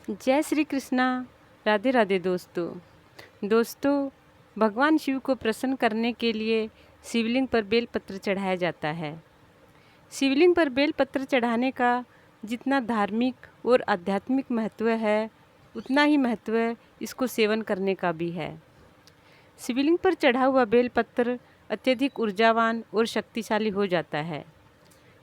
जय श्री कृष्णा। राधे राधे दोस्तों, भगवान शिव को प्रसन्न करने के लिए शिवलिंग पर बेलपत्र चढ़ाया जाता है। शिवलिंग पर बेलपत्र चढ़ाने का जितना धार्मिक और आध्यात्मिक महत्व है, उतना ही महत्व इसको सेवन करने का भी है। शिवलिंग पर चढ़ा हुआ बेलपत्र अत्यधिक ऊर्जावान और शक्तिशाली हो जाता है,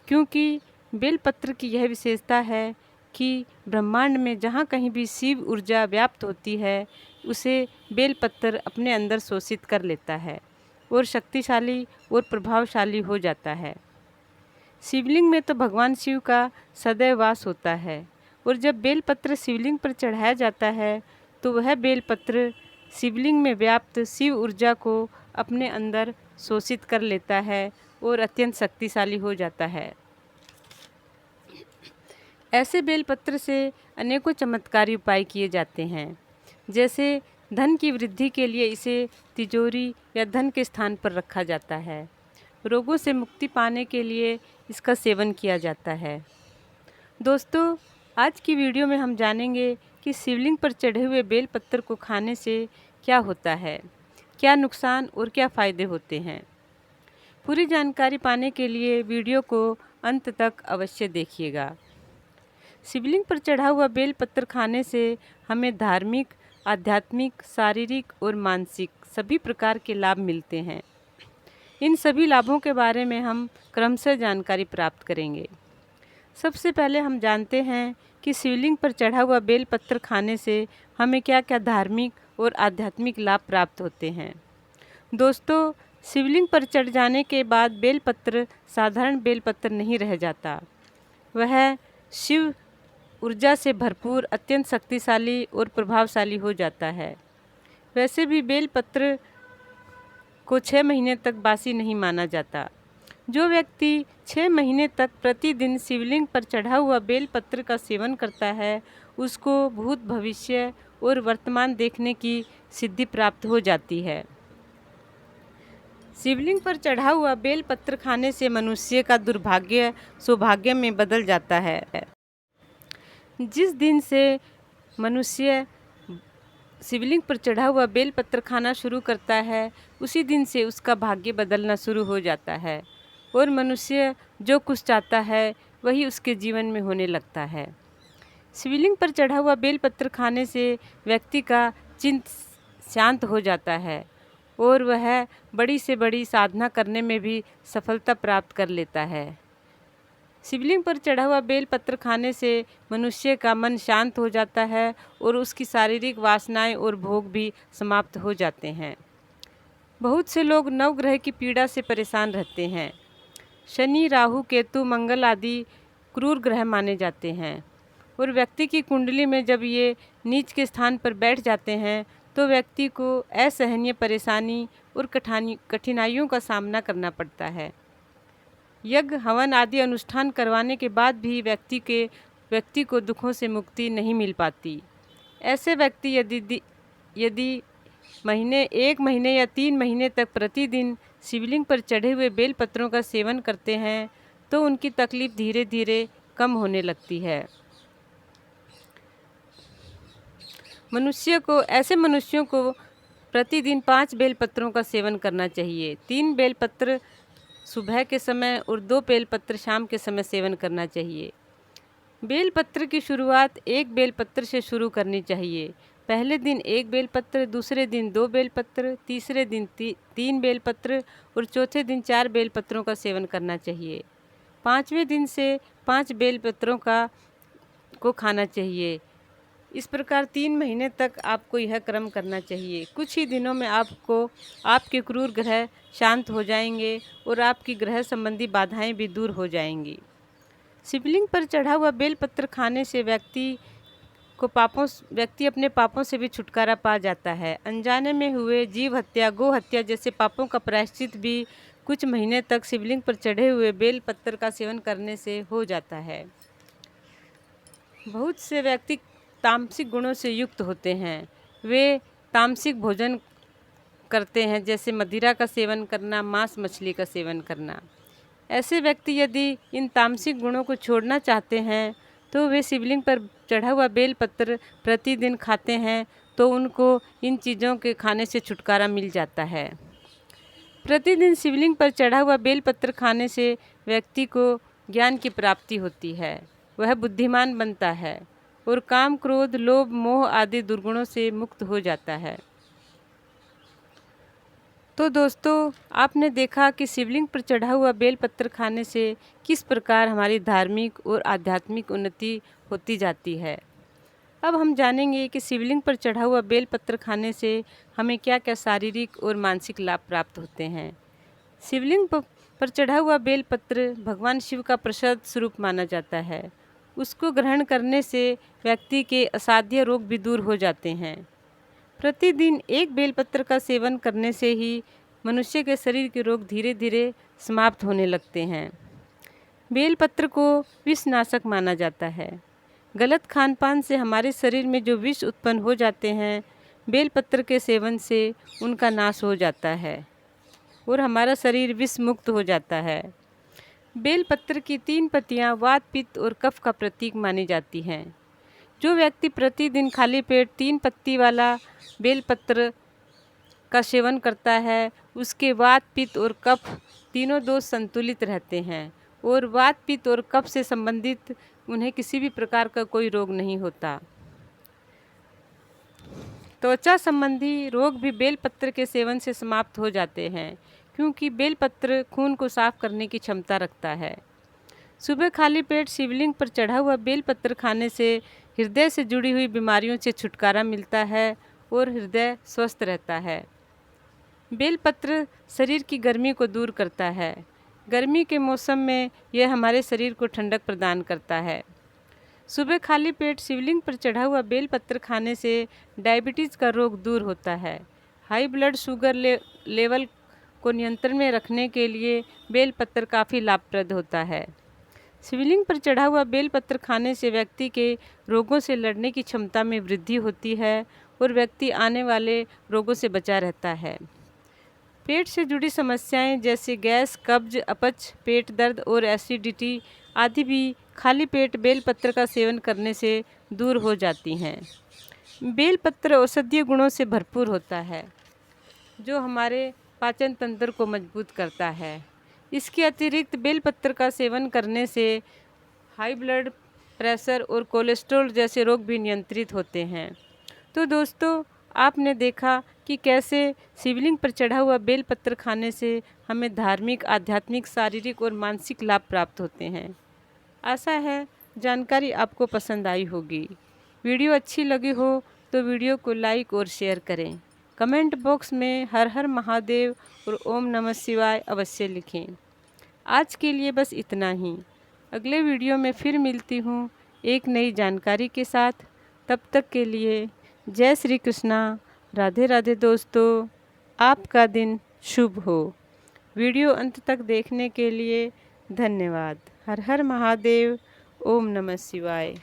क्योंकि बेलपत्र की यह विशेषता है कि ब्रह्मांड में जहाँ कहीं भी शिव ऊर्जा व्याप्त होती है, उसे बेलपत्र अपने अंदर शोषित कर लेता है और शक्तिशाली और प्रभावशाली हो जाता है। शिवलिंग में तो भगवान शिव का सदैव वास होता है, और जब बेलपत्र शिवलिंग पर चढ़ाया जाता है तो वह बेलपत्र शिवलिंग में व्याप्त शिव ऊर्जा को अपने अंदर शोषित कर लेता है और अत्यंत शक्तिशाली हो जाता है। ऐसे बेलपत्र से अनेकों चमत्कारी उपाय किए जाते हैं, जैसे धन की वृद्धि के लिए इसे तिजोरी या धन के स्थान पर रखा जाता है। रोगों से मुक्ति पाने के लिए इसका सेवन किया जाता है। दोस्तों, आज की वीडियो में हम जानेंगे कि शिवलिंग पर चढ़े हुए बेलपत्र को खाने से क्या होता है, क्या नुकसान और क्या फ़ायदे होते हैं। पूरी जानकारी पाने के लिए वीडियो को अंत तक अवश्य देखिएगा। शिवलिंग पर चढ़ा हुआ बेलपत्र खाने से हमें धार्मिक, आध्यात्मिक, शारीरिक और मानसिक सभी प्रकार के लाभ मिलते हैं। इन सभी लाभों के बारे में हम क्रमशः जानकारी प्राप्त करेंगे। सबसे पहले हम जानते हैं कि शिवलिंग पर चढ़ा हुआ बेलपत्र खाने से हमें क्या क्या धार्मिक और आध्यात्मिक लाभ प्राप्त होते हैं। दोस्तों, शिवलिंग पर चढ़ जाने के बाद बेलपत्र साधारण बेलपत्र नहीं रह जाता, वह शिव ऊर्जा से भरपूर, अत्यंत शक्तिशाली और प्रभावशाली हो जाता है। वैसे भी बेलपत्र को 6 महीने तक बासी नहीं माना जाता। जो व्यक्ति 6 महीने तक प्रतिदिन शिवलिंग पर चढ़ा हुआ बेलपत्र का सेवन करता है, उसको भूत, भविष्य और वर्तमान देखने की सिद्धि प्राप्त हो जाती है। शिवलिंग पर चढ़ा हुआ बेलपत्र खाने से मनुष्य का दुर्भाग्य सौभाग्य में बदल जाता है। जिस दिन से मनुष्य शिवलिंग पर चढ़ा हुआ बेलपत्र खाना शुरू करता है, उसी दिन से उसका भाग्य बदलना शुरू हो जाता है और मनुष्य जो कुछ चाहता है वही उसके जीवन में होने लगता है। शिवलिंग पर चढ़ा हुआ बेलपत्र खाने से व्यक्ति का चित्त शांत हो जाता है और वह बड़ी से बड़ी साधना करने में भी सफलता प्राप्त कर लेता है। शिवलिंग पर चढ़ा हुआ बेलपत्र खाने से मनुष्य का मन शांत हो जाता है और उसकी शारीरिक वासनाएं और भोग भी समाप्त हो जाते हैं। बहुत से लोग नवग्रह की पीड़ा से परेशान रहते हैं। शनि, राहु, केतु, मंगल आदि क्रूर ग्रह माने जाते हैं, और व्यक्ति की कुंडली में जब ये नीच के स्थान पर बैठ जाते हैं तो व्यक्ति को असहनीय परेशानी और कठिनाइयों का सामना करना पड़ता है। यज्ञ, हवन आदि अनुष्ठान करवाने के बाद भी व्यक्ति को दुखों से मुक्ति नहीं मिल पाती। ऐसे व्यक्ति यदि 1 महीने या 3 महीने तक प्रतिदिन शिवलिंग पर चढ़े हुए बेलपत्रों का सेवन करते हैं तो उनकी तकलीफ धीरे धीरे कम होने लगती है। ऐसे मनुष्यों को प्रतिदिन 5 बेलपत्रों का सेवन करना चाहिए। 3 बेलपत्र सुबह के समय और 2 बेलपत्र शाम के समय सेवन करना चाहिए। बेलपत्र की शुरुआत 1 बेलपत्र से शुरू करनी चाहिए। पहले दिन 1 बेलपत्र, दूसरे दिन 2 बेलपत्र, तीसरे दिन 3 बेलपत्र और चौथे दिन 4 बेलपत्रों का सेवन करना चाहिए। 5वें दिन से 5 बेलपत्रों को खाना चाहिए। इस प्रकार 3 महीने तक आपको यह क्रम करना चाहिए। कुछ ही दिनों में आपके क्रूर ग्रह शांत हो जाएंगे और आपकी ग्रह संबंधी बाधाएं भी दूर हो जाएंगी। शिवलिंग पर चढ़ा हुआ बेलपत्र खाने से व्यक्ति अपने पापों से भी छुटकारा पा जाता है। अनजाने में हुए जीव हत्या, गो हत्या जैसे पापों का प्रायश्चित भी कुछ महीने तक शिवलिंग पर चढ़े हुए बेलपत्र का सेवन करने से हो जाता है। बहुत से व्यक्ति तामसिक गुणों से युक्त होते हैं। वे तामसिक भोजन करते हैं, जैसे मदिरा का सेवन करना, मांस मछली का सेवन करना। ऐसे व्यक्ति यदि इन तामसिक गुणों को छोड़ना चाहते हैं तो वे शिवलिंग पर चढ़ा हुआ बेलपत्र प्रतिदिन खाते हैं तो उनको इन चीज़ों के खाने से छुटकारा मिल जाता है। प्रतिदिन शिवलिंग पर चढ़ा हुआ बेलपत्र खाने से व्यक्ति को ज्ञान की प्राप्ति होती है, वह बुद्धिमान बनता है और काम, क्रोध, लोभ, मोह आदि दुर्गुणों से मुक्त हो जाता है। तो दोस्तों, आपने देखा कि शिवलिंग पर चढ़ा हुआ बेलपत्र खाने से किस प्रकार हमारी धार्मिक और आध्यात्मिक उन्नति होती जाती है। अब हम जानेंगे कि शिवलिंग पर चढ़ा हुआ बेलपत्र खाने से हमें क्या क्या शारीरिक और मानसिक लाभ प्राप्त होते हैं। शिवलिंग पर चढ़ा हुआ बेलपत्र भगवान शिव का प्रसाद स्वरूप माना जाता है। उसको ग्रहण करने से व्यक्ति के असाध्य रोग भी दूर हो जाते हैं। प्रतिदिन एक बेलपत्र का सेवन करने से ही मनुष्य के शरीर के रोग धीरे धीरे समाप्त होने लगते हैं। बेलपत्र को विषनाशक माना जाता है। गलत खानपान से हमारे शरीर में जो विष उत्पन्न हो जाते हैं, बेलपत्र के सेवन से उनका नाश हो जाता है और हमारा शरीर विष मुक्त हो जाता है। बेलपत्र की 3 पत्तियां वात, पित्त और कफ का प्रतीक मानी जाती हैं। जो व्यक्ति प्रतिदिन खाली पेट 3 पत्ती वाला बेलपत्र का सेवन करता है, उसके वात, पित्त और कफ तीनों दोष संतुलित रहते हैं और वात, पित्त और कफ से संबंधित उन्हें किसी भी प्रकार का कोई रोग नहीं होता। त्वचा संबंधी रोग भी बेलपत्र के सेवन से समाप्त हो जाते हैं, क्योंकि बेलपत्र खून को साफ करने की क्षमता रखता है। सुबह खाली पेट शिवलिंग पर चढ़ा हुआ बेलपत्र खाने से हृदय से जुड़ी हुई बीमारियों से छुटकारा मिलता है और हृदय स्वस्थ रहता है। बेलपत्र शरीर की गर्मी को दूर करता है। गर्मी के मौसम में यह हमारे शरीर को ठंडक प्रदान करता है। सुबह खाली पेट शिवलिंग पर चढ़ा हुआ बेलपत्र खाने से डायबिटीज़ का रोग दूर होता है। हाई ब्लड शुगर लेवल को नियंत्रण में रखने के लिए बेलपत्र काफ़ी लाभप्रद होता है। शिवलिंग पर चढ़ा हुआ बेलपत्र खाने से व्यक्ति के रोगों से लड़ने की क्षमता में वृद्धि होती है और व्यक्ति आने वाले रोगों से बचा रहता है। पेट से जुड़ी समस्याएं जैसे गैस, कब्ज, अपच, पेट दर्द और एसिडिटी आदि भी खाली पेट बेलपत्र का सेवन करने से दूर हो जाती हैं। बेलपत्र औषधीय गुणों से भरपूर होता है, जो हमारे पाचन तंत्र को मजबूत करता है। इसके अतिरिक्त बेलपत्र का सेवन करने से हाई ब्लड प्रेशर और कोलेस्ट्रॉल जैसे रोग भी नियंत्रित होते हैं। तो दोस्तों, आपने देखा कि कैसे शिवलिंग पर चढ़ा हुआ बेलपत्र खाने से हमें धार्मिक, आध्यात्मिक, शारीरिक और मानसिक लाभ प्राप्त होते हैं। आशा है जानकारी आपको पसंद आई होगी। वीडियो अच्छी लगी हो तो वीडियो को लाइक और शेयर करें। कमेंट बॉक्स में हर हर महादेव और ओम नमः शिवाय अवश्य लिखें। आज के लिए बस इतना ही। अगले वीडियो में फिर मिलती हूँ एक नई जानकारी के साथ। तब तक के लिए जय श्री कृष्णा, राधे राधे दोस्तों। आपका दिन शुभ हो। वीडियो अंत तक देखने के लिए धन्यवाद। हर हर महादेव, ओम नमः शिवाय।